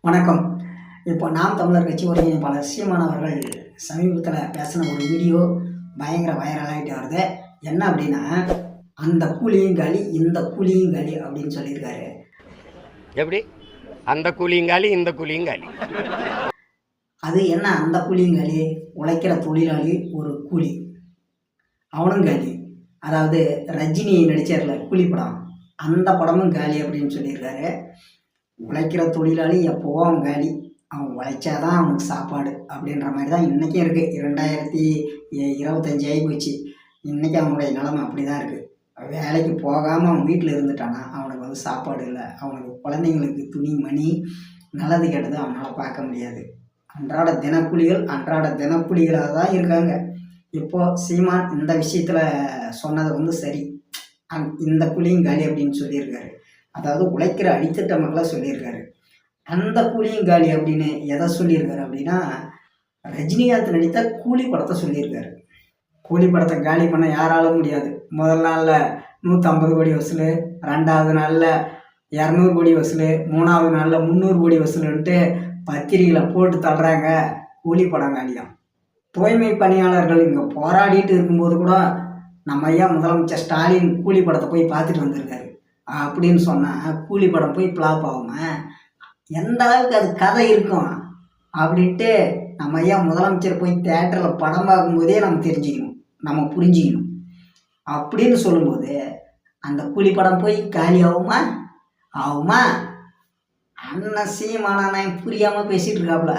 வணக்கம். இப்போ நாம் தமிழர் கட்சி ஒருங்கிணைப்பாளர் சீமான் அவர்கள் சமீபத்தில் பேசின ஒரு வீடியோ பயங்கர வைரல் ஆகிட்டு வருது. என்ன அப்படின்னா, அந்த கூலியும் காலி இந்த கூலியும் காலி அப்படின்னு சொல்லியிருக்காரு. எப்படி அந்த கூலியும் காலி இந்த கூலியும் காலி? அது என்ன அந்த கூலியும் காலி? உழைக்கிற தொழிலாளி ஒரு கூலி, அவனும் காலி. அதாவது ரஜினி நடிச்சார்ல கூலி படம், அந்த படமும் காலி அப்படின்னு சொல்லியிருக்காரு. உழைக்கிற தொழிலாளி எப்போவோ அவன் காலி, அவன் உழைச்சாதான் அவனுக்கு சாப்பாடு அப்படின்ற மாதிரி தான் இன்றைக்கும் இருக்குது. 2025 ஆகி போச்சு. இன்றைக்கி அவனுடைய நிலைமை அப்படி தான் இருக்குது. வேலைக்கு போகாமல் அவன் வீட்டில் இருந்துட்டானா அவனுக்கு வந்து சாப்பாடு இல்லை, அவனுக்கு குழந்தைங்களுக்கு துணி மணி நல்லது கெட்டது அவனால் பார்க்க முடியாது. அன்றாட தினக்கூலிகளாக தான் இருக்காங்க. இப்போது சீமான் இந்த விஷயத்தில் சொன்னது வந்து சரி, இந்த கூலியும் காலி அப்படின்னு சொல்லியிருக்காரு. அதாவது உழைக்கிற அடித்தட்ட மக்களை சொல்லியிருக்காரு. அந்த கூலியும் காலி அப்படின்னு எதை சொல்லியிருக்காரு அப்படின்னா, ரஜினிகாந்த் நடித்த கூலி படத்தை சொல்லியிருக்காரு. கூலி படத்தை காலி பண்ண யாராலும் முடியாது. முதல் நாளில் 150 கோடி வசூல், 2வது நாளில் 200 கோடி வசூல், 3வது நாளில் 300 கோடி வசூலுன்ட்டு பத்திரிகையில் போட்டு தள்ளுறாங்க. கூலி படம் காலியாம். தூய்மை பணியாளர்கள் இங்கே போராடிட்டு இருக்கும்போது கூட நம்ம ஐயா முதலமைச்சர் ஸ்டாலின் கூலி படத்தை போய் பார்த்துட்டு வந்திருக்காரு. அப்படின்னு சொன்னால் கூலி படம் போய் ஃப்ளாப் ஆகுமா? எந்த அளவுக்கு அது கதை இருக்கும் அப்படின்ட்டு நம்ம ஐயா முதலமைச்சர் போய் தேட்டரில் படம் பார்க்கும்போதே நம்ம தெரிஞ்சுக்கணும், நம்ம புரிஞ்சிக்கணும். அப்படின்னு சொல்லும்போது அந்த கூலி படம் போய் காலி ஆகுமா? அண்ணன் சீமானா புரியாமல் பேசிகிட்டு இருக்காப்புல.